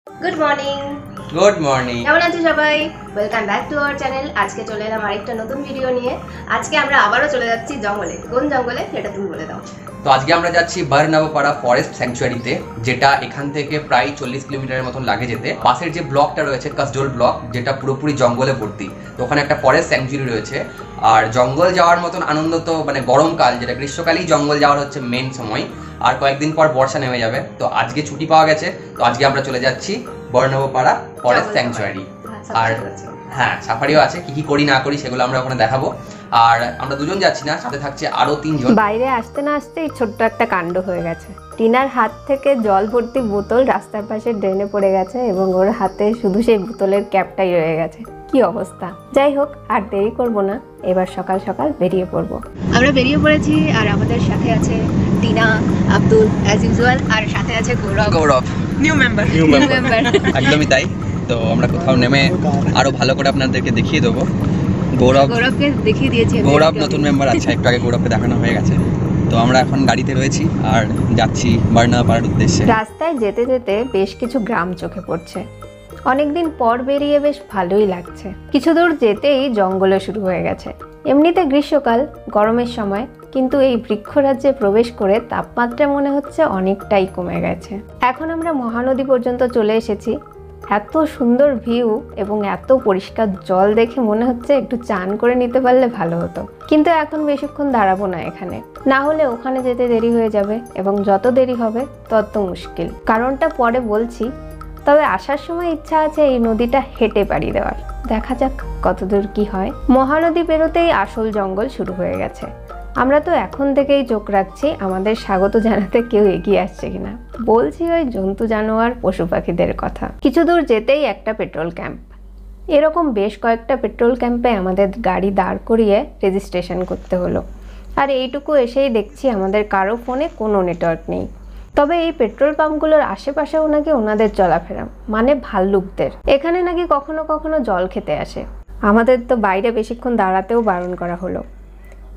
Good morning. Good morning. কেমন আছো সবাই? Welcome back to our channel. আজকে চলে এলাম আরেকটা নতুন ভিডিও নিয়ে। আজকে আমরা আবারও চলে যাচ্ছি জঙ্গলে। কোন জঙ্গলে সেটা তুমি বলে দাও। তো আজকে আমরা যাচ্ছি বারনাবাপাড়া ফরেস্ট স্যাংচুয়ারিতে, যেটা এখান থেকে প্রায় 40 কিলোমিটারের মতন লাগে যেতে। পাশের যে ব্লকটা রয়েছে কাসডোল ব্লক, যেটা পুরোপুরি জঙ্গলে ভর্তি, তো ওখানে একটা ফরেস্ট স্যাংচুয়ারি রয়েছে। আর জঙ্গল যাওয়ার মতন আনন্দ তো মানে গরমকাল, যেটা গ্রীষ্মকালেই জঙ্গল যাওয়ার হচ্ছে মেন সময়, আর কয়েকদিন পর বর্ষা নেমে যাবে। তো আজকে ছুটি পাওয়া গেছে, তো আজকে আমরা চলে যাচ্ছি বারনাবাপাড়া ফরেস্ট স্যাংচুয়ারি। আর হ্যাঁ, সাফারিও আছে, কি কি করি না করি সেগুলো আমরা ওখানে দেখাবো। আর আমরা দুজন যাচ্ছি না, সাথে থাকছে আরো 3 জন। বাইরে আসতে না আসতেই ছোট্ট একটা কাণ্ড হয়ে গেছে। টিনার হাত থেকে জল ভর্তি বোতল রাস্তার পাশে ড্রেনে পড়ে গেছে এবং ওর হাতে শুধু সেই বোতলের ক্যাপটাই রয়ে গেছে। কি অবস্থা! যাই হোক, আর দেরি করব না, এবার সকাল সকাল বেরিয়ে পড়বো। আমরা বেরিয়ে পড়েছি আর আমাদের সাথে আছে টিনা, আব্দুল অ্যাজ ইউজুয়াল, আর সাথে আছে গৌরব নিউ মেম্বার। একদমই তাই। তো আমরা কোথাও নেমে আরো ভালো করে আপনাদেরকে দেখিয়ে দেবো। গৌরবকে দেখিয়ে দিয়েছি। গৌরব নতুন মেম্বার। আচ্ছা, একটু আগে গৌরবকে দেখানো হয়ে গেছে। তো আমরা এখন গাড়িতে রয়েছি আর যাচ্ছি বারনাবাপাড়ার উদ্দেশ্যে। রাস্তায় যেতে যেতে বেশ কিছু গ্রাম চোখে পড়ছে। অনেকদিন পর বেরিয়ে বেশ ভালোই লাগছে। কিছু দূর যেতেই জঙ্গলে শুরু হয়ে গেছে। এমনিতে গ্রীষ্মকাল, গরমের সময়, কিন্তু এই বৃক্ষরাজ্যে প্রবেশ করে তাপমাত্রা মনে হচ্ছে অনেকটাই কমে গেছে। এখন আমরা মহানদী পর্যন্ত চলে এসেছি। এত সুন্দর ভিউ এবং এত পরিষ্কার জল দেখে মনে হচ্ছে একটু চান করে নিতে পারলে ভালো হতো, কিন্তু এখন বেশিক্ষণ দাঁড়াবো না এখানে, না হলে ওখানে যেতে দেরি হয়ে যাবে এবং যত দেরি হবে তত মুশকিল। কারণটা পরে বলছি, তবে আসার সময় ইচ্ছা আছে এই নদীটা হেঁটে পাড়ি দেওয়ার। দেখা যাক কতদূর কি হয়। মহানদী পেরোতেই আসল জঙ্গল শুরু হয়ে গেছে। আমরা তো এখন থেকেই চোখ রাখছি আমাদের স্বাগত জানাতে কেউ এগিয়ে আসছে কিনা। বলছি ওই জন্তু জানোয়ার পশু পাখিদের কথা। কিছু দূর যেতেই একটা পেট্রোল ক্যাম্প। এরকম বেশ কয়েকটা পেট্রোল ক্যাম্পে আমাদের গাড়ি দাঁড় করিয়ে রেজিস্ট্রেশন করতে হলো। আর এইটুকু এসেই দেখছি আমাদের কারো ফোনে কোনো নেটওয়ার্ক নেই। তবে এই পেট্রোল পাম্পগুলোর আশেপাশেও নাকি ওনাদের চলাফেরা, মানে ভাল্লুকদের। এখানে নাকি কখনো কখনো জল খেতে আসে। আমাদের তো বাইরে বেশিক্ষণ দাঁড়াতেও বারণ করা হলো।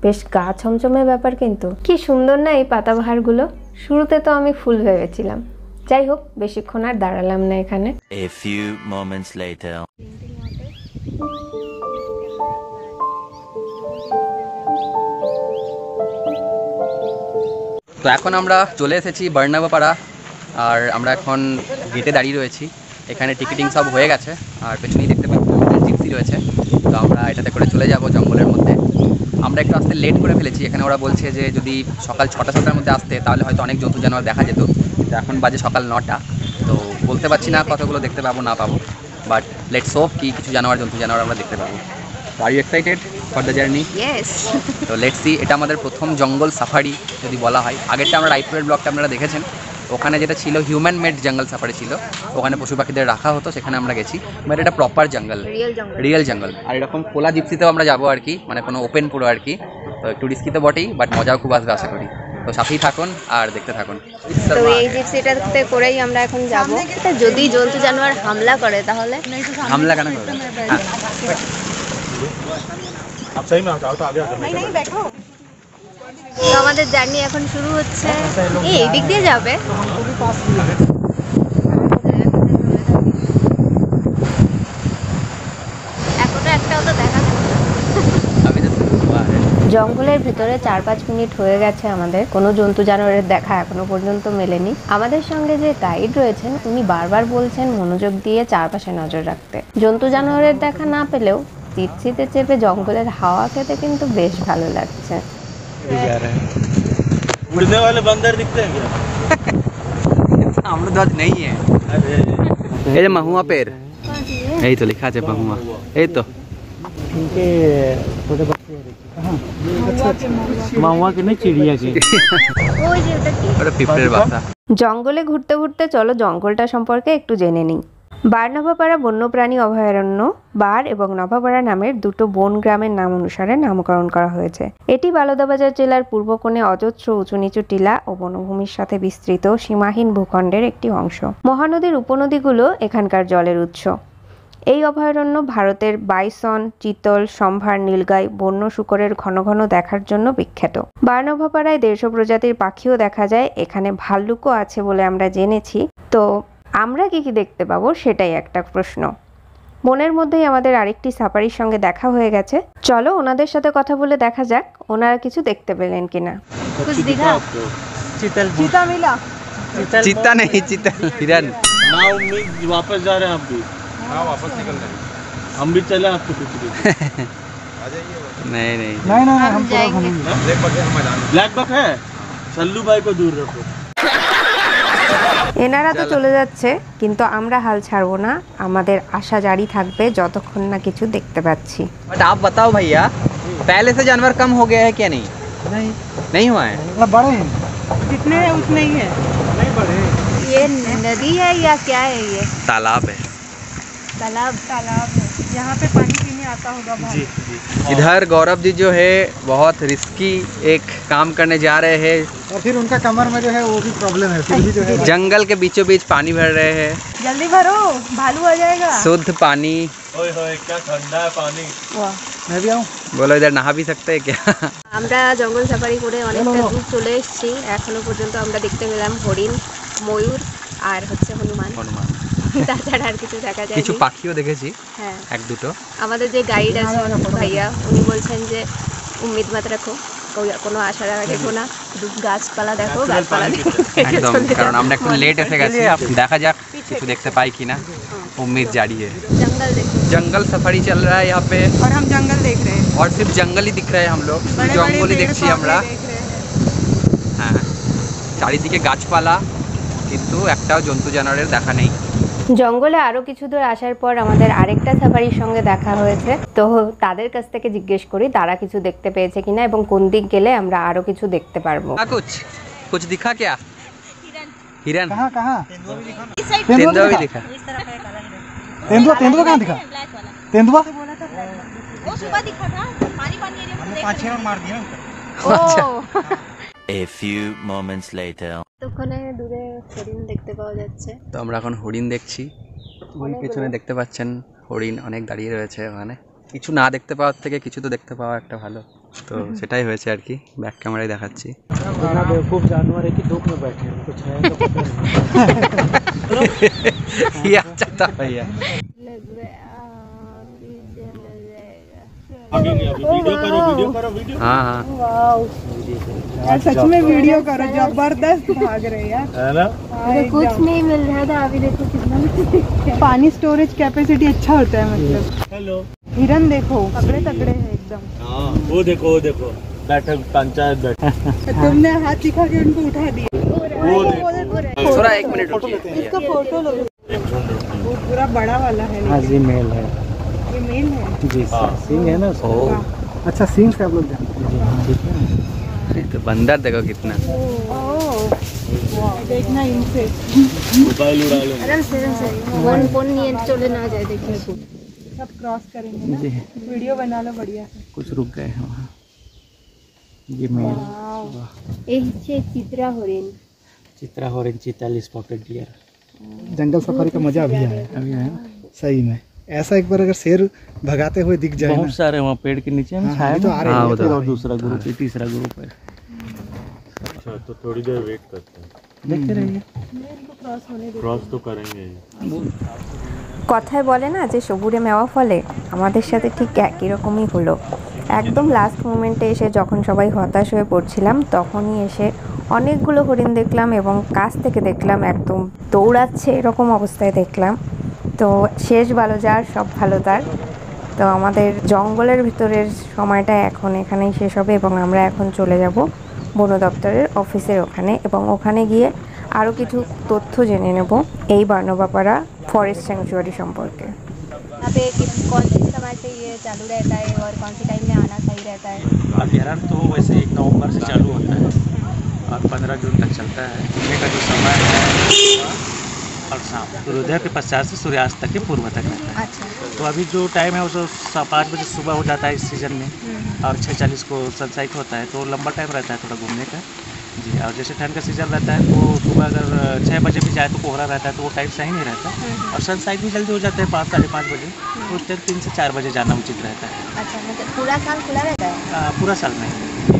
বেশ গা ছমছমে ব্যাপার, কিন্তু কি সুন্দর না এই পাতাবাহারগুলো। শুরুতে তো আমি ফুল ভেবেছিলাম। যাই হোক, বেশিক্ষণ আর দাঁড়ালাম না এখানে। A few moments later. তো এখন আমরা চলে এসেছি বারনাবাপাড়া, আর আমরা এখন গেটে দাঁড়িয়ে রয়েছি। এখানে টিকিটিং সব হয়ে গেছে, আর পেছনেই দেখতে পাচ্ছি জিপসি রয়েছে। তো আমরা এটাতে করে চলে যাব জঙ্গলের মধ্যে। আমরা একটু আসতে লেট করে ফেলেছি। এখানে ওরা বলছে যে যদি সকাল 6টা-7টার মধ্যে আসতে তাহলে হয়তো অনেক জন্তু জানোয়ার দেখা যেত। তো এখন বাজে সকাল 9টা, তো বলতে পারছি না কতগুলো দেখতে পাবো না পাবো, বাট লেটস হোপ কি কিছু জন্তু জানোয়ার আমরা দেখতে পাবো। Are you excited for the journey? Yes. তো লেটস সি। এটা আমাদের প্রথম জঙ্গল সাফারি যদি বলা হয়। আগেরটা আমরা রায়পুরের ব্লগটা আপনারা দেখেছেন, ওখানে যেটা ছিল হিউম্যান মেড জঙ্গল সাফারি ছিল, ওখানে পশু পাখিদের রাখা হতো, সেখানে আমরা গেছি। বাট এটা প্রপার জঙ্গল, রিয়েল জঙ্গল। আর এরকম খোলা জিপসিতেও আমরা যাবো আর কি, মানে কোনো ওপেন পুরো আর কি। তো একটু রিস্কি তো বটেই, বাট মজাও খুব আসবে আশা করি। তো সাথেই থাকুন আর দেখতে থাকুন। তো এই জিপসিটাতে করেই আমরা এখন যাব। যদি জন্তু জানোয়ার হামলা করে তাহলে? হামলা কেন করবে? তো আমাদের জার্নি এখন শুরু হচ্ছে। এই দিক দিয়ে যাবে। এখনো একটাও তো দেখা জঙ্গলের ভিতরে 4-5 মিনিট হয়ে গেছে আমাদের, কোনো জন্তু জানোয়ারের দেখা এখনো পর্যন্ত মেলেনি। আমাদের সঙ্গে যে গাইড রয়েছেন উনি বারবার বলছেন মনোযোগ দিয়ে চারপাশে নজর রাখতে। জন্তু জানোয়ারের দেখা না পেলেও জিপসিতে চেপে জঙ্গলের হাওয়া খেতে কিন্তু বেশ ভালো লাগছে। उड़ने वाले बंदर दिखते हैं क्या? हम लोग तो नहीं है। ये महुआ पेड़, यही तो लिखा है महुआ। यही तो महुआ के नहीं, चिड़िया के। জঙ্গলে ঘুরতে ঘুরতে চলো জঙ্গলটা সম্পর্কে একটু জেনে নিই। বারনাবাপাড়া বন্যপ্রাণী অভয়ারণ্য বার এবং নভাপাড়া নামের দুটো বন গ্রামের নাম অনুসারে নামকরণ করা হয়েছে। এটি বালদাবাজার জেলার পূর্ব কোণে অজস্র উঁচু নিচু টিলা ও বনভূমির সাথে বিস্তৃত সীমাহীন ভূখণ্ডের একটি অংশ। মহানদীর উপনদীগুলো এখানকার জলের উৎস। এই অভয়ারণ্য ভারতের বাইসন, চিতল, সম্ভার, নীলগাই, বন্য শূকরের ঘন ঘন দেখার জন্য বিখ্যাত। বারনাবাপাড়ায় 150 প্রজাতির পাখিও দেখা যায়। এখানে ভাল্লুকও আছে বলে আমরা জেনেছি। তো আমরা কি কি দেখতে পাবো সেটাই একটা প্রশ্ন। মনের মধ্যেই আমাদের আরেকটি সাফারির সঙ্গে দেখা হয়ে গেছে। চলো ওনাদের সাথে কথা বলে দেখা যাক ওনারা কিছু দেখতে পেলেন কিনা। कुछ दिखा? चीतल चीता मिला? चित्ता नहीं, चित्ता हिरन। नाव में वापस जा रहे हैं आप भी? हाँ वापस निकल रहे हैं। हम भी चले आपको कुछ भी। नहीं नहीं हम जाएंगे। ब्लैक बक है, सल्लू भाई को दूर रखो। এনারা তো চলে যাচ্ছে, কিন্তু আমরা হাল ছাড়বো না, আমাদের আশা জারি থাকবে যতক্ষণ না কিছু দেখতে পাচ্ছি। बट आप बताओ भैया, पहले से जानवर कम हो गया है क्या? नहीं नहीं हुआ है। बड़े हैं, जितने हैं उतने ही है। नहीं बड़े हैं। ये नदी है या क्या है? ये तालाब है। तालाब है। यहाँ पे पानी पीने आता होगा बहुत। जी जी। इधर गौरव जी जो है बहुत रिस्की एक काम करने जा रहे हैं। और फिर उनका कमर में जो है वो भी प्रॉब्लम है, फिर भी जो है जंगल के बीचों बीच पानी भर रहे हैं, जल्दी भरो, भालू आ जाएगा। शुद्ध पानी। ओए होए क्या ठंडा है पानी। मैं भी आऊँ। बोलो इधर नहा भी सकते हैं क्या? আমরা জঙ্গল সাফারি করে অনেকটা দূর চলে এসেছি। এখনো পর্যন্ত আমরা দেখতে পেলাম হরিণ, ময়ূর আর হচ্ছে হনুমান। তাছাড়া আর কিছু দেখা যায় কিছু পাখিও দেখেছি, হ্যাঁ। এক দুটো। আমাদের যে গাইড আছে ভাইয়া, উনি বলছেন যে উম্মিদ মত রাখো, কোনো আশা রেখো না, শুধু গাছপালা দেখো, গাছপালা দেখো। একদম, কারণ আমরা একটু লেট এসে গেছি, দেখা যাক কিছু দেখতে পাই কিনা। उम्मीद जारी है। जंगल देखो, जंगल सफारी चल रहा है यहाँ पे, और हम जंगल देख रहे हैं। और सिर्फ जंगल ही दिख रहे हैं हम लोग, जंगल ही देखছি আমরা। হ্যাঁ, চারিদিকে গাছপালা, কিন্তু একটাও জন্তু জানোয়ারের দেখা নেই। জঙ্গলে আরও কিছু দূর আসার পর আমাদের আরেকটা সাফারির সঙ্গে দেখা হয়েছে। তো তাদের কাছ থেকে জিজ্ঞেস করি তারা কিছু দেখতে পেয়েছে কিনা এবং কোন দিক গেলে আমরা আরও কিছু দেখতে পারবো। कुछ दिखा क्या? हिरन कहाँ कहाँ? तेंदुआ भी दिखा। तेंदुआ तेंदुआ कहाँ दिखा? तेंदुआ वो सुबह दिखा था, पानी एरिया में देख। 5-6 राउंड मार दिया। अच्छा। A few moments later. ওখানে দূরে হরিণ দেখতে পাওয়া যাচ্ছে। তো আমরা এখন হরিণ দেখছি, ওই পেছনে দেখতে পাচ্ছেন হরিণ অনেক দাঁড়িয়ে রয়েছে ওখানে। কিছু না দেখতে পাওয়ার থেকে কিছু তো দেখতে পাওয়া একটা ভালো, তো সেটাই হয়েছে আর কি। ব্যাক ক্যামেরায় দেখাচ্ছি। इतना बेवकूफ जानवर है कि धूप में बैठे हैं, कुछ है तो पता नहीं। ये अच्छा था भैया। अभी वीडियो करो वीडियो। हाँ हाँ, यार सच में वीडियो करो, जबरदस्त भाग रहे हैं यार। है ना? कुछ नहीं मिल रहा था, अभी देखो कितना पानी स्टोरेज कैपेसिटी अच्छा होता है मतलब। हेलो। हिरन देखो तगड़े तगड़े है एकदम। हाँ वो देखो बैठक पंचायत बैठक। तुमने हाथ दिखा के उनको उठा दिया। वो देखो थोड़ा 1 मिनट रुकिए। इसका फोटो लो, वो पूरा बड़ा वाला है। हाँ जी मेल है ये मेल है जी, सिंह है ना। अच्छा सीन्स का आप लोग जानते हैं। तो बंदर देखो कितना। देखना इनसे मोबाइल उड़ा लो। आराम से फोन नहीं चले ना जाए, देखिए सब क्रॉस करेंगे ना। वीडियो बना लो बढ़िया से। कुछ रुक गए हैं वहाँ। ये मेल चित्रा हरिण, चित्रा हरिण, चीतल, स्पॉटेड डियर। जंगल सफारी का मजा अभी आया है सही में। ऐसा एक बार अगर शेर भगाते हुए दिख जाए बहुत सारे वहाँ पेड़ के नीचे में छाया तो आ रहे हैं उधर, और दूसरा ग्रुप है, तीसरा ग्रुप है। अच्छा तो थोड़ी देर वेट करते हैं, देखते रहिए, क्रॉस तो करेंगे। কথায় বলে না যে সবুরে মেওয়া ফলে, আমাদের সাথে ঠিক একই রকমই হলো। একদম লাস্ট মোমেন্টে এসে যখন সবাই হতাশ হয়ে পড়ছিলাম, তখনই এসে অনেকগুলো হরিণ দেখলাম এবং কাছ থেকে দেখলাম একদম দৌড়াচ্ছে এরকম অবস্থায় দেখলাম। তো শেষ ভালো যার সব ভালো তার। তো আমাদের জঙ্গলের ভিতরের সময়টা এখন এখানেই শেষ হবে এবং আমরা এখন চলে যাব বন দপ্তরের অফিসের ওখানে, এবং ওখানে গিয়ে আরও কিছু তথ্য জেনে নেব এই বার্নবাপাড়া ফরেস্ট স্যাংচুয়ারি সম্পর্কে। यहाँ पे कौन सी समय से ये चालू रहता है और कौन सी टाइम में आना सही रहता है? अभ्यारण्य तो वैसे 1 नवंबर से चालू होता है और 15 जून तक चलता है। घूमने का जो समय है और शाम सूर्योदय के पश्चात से सूर्यास्त तक के पूर्व तक रहता है। अच्छा, तो अभी जो टाइम है वो 5 बजे सुबह हो जाता है इस सीज़न में, और 6:40 को सनसेट होता है, तो लंबा टाइम रहता है थोड़ा घूमने का जी। और जैसे ठंड का सीज़न रहता है तो सुबह अगर 6 बजे भी जाए तो कोहरा रहता है, तो वो टाइम सही नहीं रहता। और सनसेट भी जल्दी हो जाता है 5 साढ़े 5 बजे, तो उस टाइम 3 से 4 बजे जाना उचित रहता है। अच्छा, मतलब पूरा साल खुला रहता है? पूरा साल नहीं,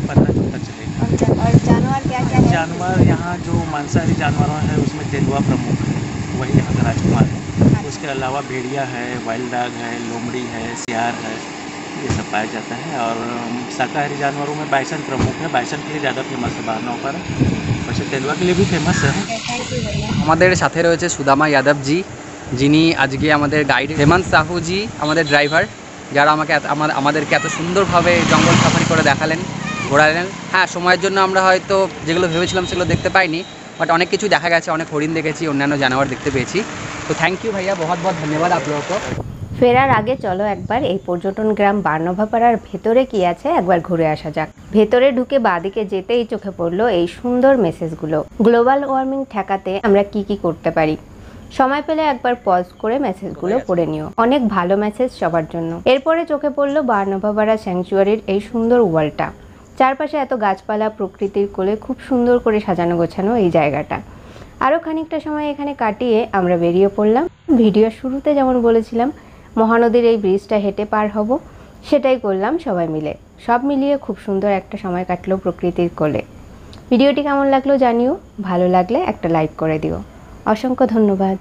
15 जून तक चलेगा। और जानवर क्या क्या है? जानवर यहाँ जो मांसाहारी जानवर हैं उसमें तेंदुआ प्रमुख है, वो वही यहाँ का राजकुमार है। उसके अलावा भेड़िया है, वाइल्ड डॉग है, लोमड़ी है, सियार है, ये सब पाया जाता है। और शाकाहारी जानवरों में बाइसन प्रमुख है। बाइसन के लिए ज़्यादा फेमस है बारनाव पर, वैसे तेंदुआ के लिए भी फेमस है। আমাদের সাথে রয়েছে সুদামা যাদবজি, যিনি আজকে আমাদের গাইড, হেমন্ত সাহুজি আমাদের ড্রাইভার, যারা আমাদেরকে এত সুন্দরভাবে জঙ্গল সাফারি করে দেখালেন, ঘোরালেন। হ্যাঁ, সময়ের জন্য আমরা হয়তো যেগুলো ভেবেছিলাম সেগুলো দেখতে পাইনি, বাট অনেক কিছু দেখা গেছে, অনেক হরিণ দেখেছি, অন্যান্য জানোয়ার দেখতে পেয়েছি। তো থ্যাংক ইউ ভাইয়া, বহুত বহুত ধন্যবাদ आप लोगों को। ফেরার আগে চলো একবার এই পর্যটন গ্রাম বার্নভাপাড়ার ভেতরে কি আছে একবার ঘুরে আসা যাক। ভেতরে ঢুকে বাদিকে যেতেই চোখে পড়লো এই সুন্দর মেসেজগুলো। গ্লোবাল ওয়ার্মিং ঠেকাতে আমরা কি কি করতে পারি, সময় পেলে একবার পজ করে মেসেজগুলো পড়ে নিও, অনেক ভালো মেসেজ সবার জন্য। এরপরে চোখে পড়লো বার্নভাপাড়া স্যাংচুয়ারির এই সুন্দর ওয়ালটা। চারপাশে এত গাছপালা, প্রকৃতির কোলে খুব সুন্দর করে সাজানো গোছানো এই জায়গাটা। আরও খানিকটা সময় এখানে কাটিয়ে আমরা বেরিয়ে পড়লাম। ভিডিওর শুরুতে যেমন বলেছিলাম মহানদীর এই ব্রিজটা হেঁটে পার হব, সেটাই করলাম সবাই মিলে। সব মিলিয়ে খুব সুন্দর একটা সময় কাটলো প্রকৃতির কোলে। ভিডিওটি কেমন লাগলো জানিও, ভালো লাগলে একটা লাইক করে দিও। অসংখ্য ধন্যবাদ।